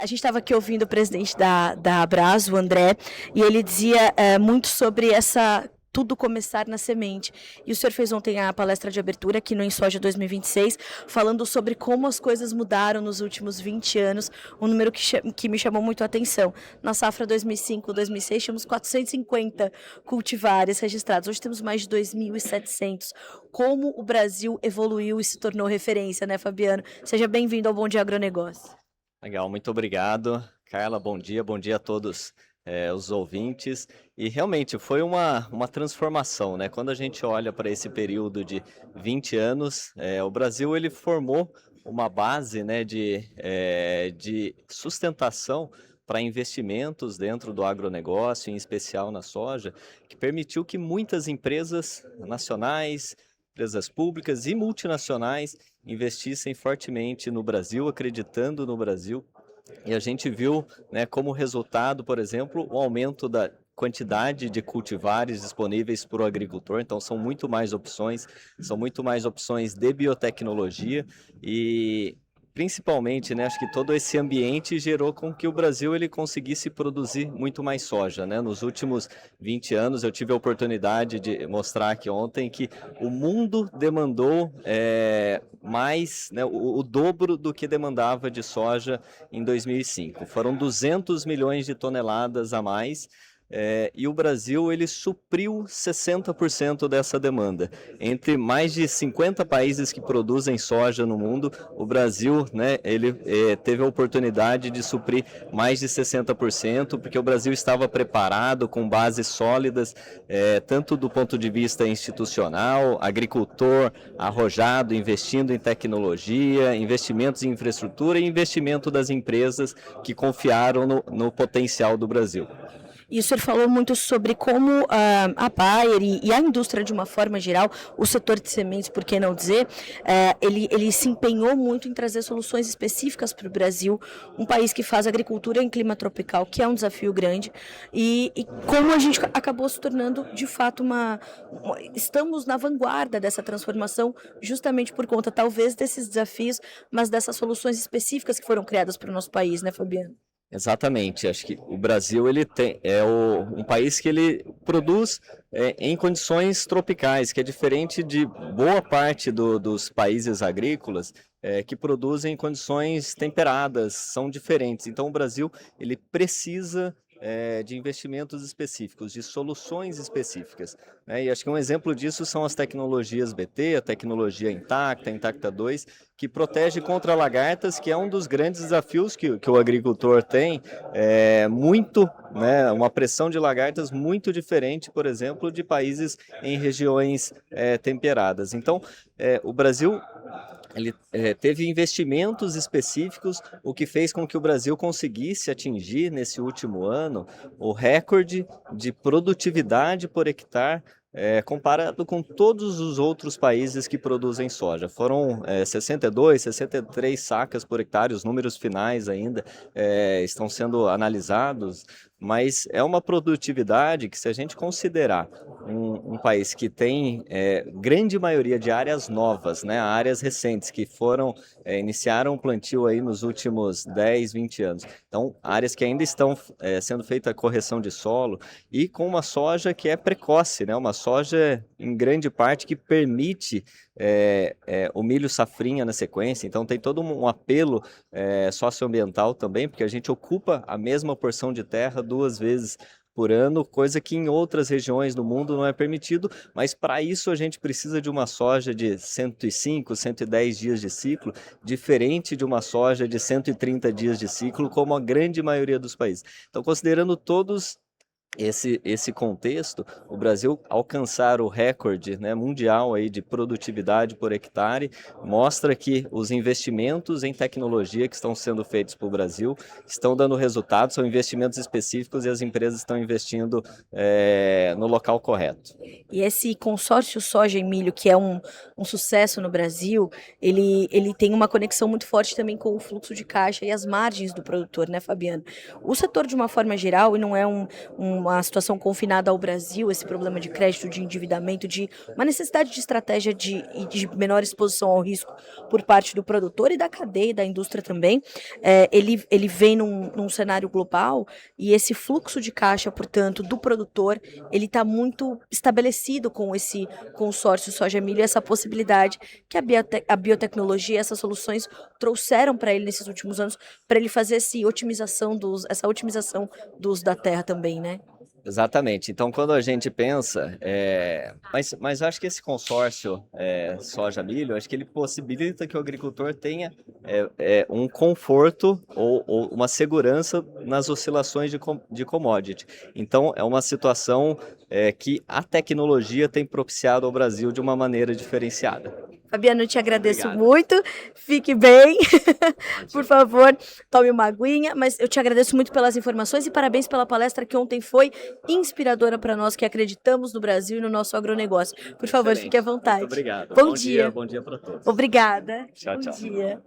A gente estava aqui ouvindo o presidente da Abrás, o André, e ele dizia muito sobre essa tudo começar na semente. E o senhor fez ontem a palestra de abertura aqui no InSoja 2026, falando sobre como as coisas mudaram nos últimos 20 anos, um número que me chamou muito a atenção. Na safra 2005-2006, tínhamos 450 cultivares registrados, hoje temos mais de 2.700. Como o Brasil evoluiu e se tornou referência, né, Fabiano? Seja bem-vindo ao Bom Dia Agronegócio. Legal, muito obrigado. Carla, bom dia a todos os ouvintes. E realmente foi uma transformação, né? Quando a gente olha para esse período de 20 anos, o Brasil ele formou uma base, né, de sustentação para investimentos dentro do agronegócio, em especial na soja, que permitiu que muitas empresas nacionais, empresas públicas e multinacionais investissem fortemente no Brasil, acreditando no Brasil. E a gente viu, né, como resultado, por exemplo, o aumento da quantidade de cultivares disponíveis para o agricultor. Então, são muito mais opções de biotecnologia e principalmente, né, acho que todo esse ambiente gerou com que o Brasil ele conseguisse produzir muito mais soja, né? Nos últimos 20 anos, eu tive a oportunidade de mostrar aqui ontem que o mundo demandou mais, né, o dobro do que demandava de soja em 2005. Foram 200 milhões de toneladas a mais. E o Brasil ele supriu 60% dessa demanda. Entre mais de 50 países que produzem soja no mundo, o Brasil, né, ele teve a oportunidade de suprir mais de 60%, porque o Brasil estava preparado com bases sólidas, tanto do ponto de vista institucional, agricultor arrojado, investindo em tecnologia, investimentos em infraestrutura e investimento das empresas que confiaram no potencial do Brasil. E o senhor falou muito sobre como a Bayer e a indústria de uma forma geral, o setor de sementes, por que não dizer, ele se empenhou muito em trazer soluções específicas para o Brasil, um país que faz agricultura em clima tropical, que é um desafio grande, e como a gente acabou se tornando, de fato, estamos na vanguarda dessa transformação, justamente por conta, talvez, desses desafios, mas dessas soluções específicas que foram criadas para o nosso país, né, Fabiano? Exatamente, acho que o Brasil ele um país que ele produz em condições tropicais, que é diferente de boa parte dos países agrícolas que produzem em condições temperadas, são diferentes. Então o Brasil ele precisa de investimentos específicos, de soluções específicas, né? E acho que um exemplo disso são as tecnologias BT, a tecnologia Intacta 2, que protege contra lagartas, que é um dos grandes desafios que o agricultor tem, né, uma pressão de lagartas muito diferente, por exemplo, de países em regiões temperadas. Então, o Brasil ele teve investimentos específicos, o que fez com que o Brasil conseguisse atingir nesse último ano o recorde de produtividade por hectare comparado com todos os outros países que produzem soja. Foram 62, 63 sacas por hectare, os números finais ainda estão sendo analisados, mas é uma produtividade que, se a gente considerar um país que tem grande maioria de áreas novas, né, áreas recentes que iniciaram o plantio aí nos últimos 10, 20 anos. Então, áreas que ainda estão sendo feita a correção de solo e com uma soja que é precoce, né, uma soja em grande parte que permite o milho safrinha na sequência. Então, tem todo um apelo socioambiental também, porque a gente ocupa a mesma porção de terra 2 vezes por ano, coisa que em outras regiões do mundo não é permitido, mas para isso a gente precisa de uma soja de 105, 110 dias de ciclo, diferente de uma soja de 130 dias de ciclo, como a grande maioria dos países. Então, considerando todos esse contexto, o Brasil alcançar o recorde, né, mundial aí de produtividade por hectare mostra que os investimentos em tecnologia que estão sendo feitos para o Brasil estão dando resultados, são investimentos específicos e as empresas estão investindo no local correto. E esse consórcio soja e milho, que é um sucesso no Brasil, ele tem uma conexão muito forte também com o fluxo de caixa e as margens do produtor, né, Fabiano? O setor, de uma forma geral, e não é um uma situação confinada ao Brasil, esse problema de crédito, de endividamento, de uma necessidade de estratégia e de menor exposição ao risco por parte do produtor e da cadeia e da indústria também. Ele vem num cenário global e esse fluxo de caixa, portanto, do produtor, ele está muito estabelecido com esse consórcio soja-milho e essa possibilidade que a biotecnologia, essas soluções trouxeram para ele nesses últimos anos, para ele fazer essa otimização do uso da terra também, né? Exatamente. Então, quando a gente pensa, mas eu acho que esse consórcio soja-milho, acho que ele possibilita que o agricultor tenha um conforto ou uma segurança nas oscilações de commodity. Então, é uma situação que a tecnologia tem propiciado ao Brasil de uma maneira diferenciada. Fabiano, eu te agradeço Obrigado. muito, fique bem, por favor, tome uma aguinha, mas eu te agradeço muito pelas informações e parabéns pela palestra que ontem foi inspiradora para nós que acreditamos no Brasil e no nosso agronegócio. Por favor, Excelente. fique à vontade. Muito obrigado. Bom dia. Bom dia para todos. Obrigada. Tchau, Bom tchau. dia.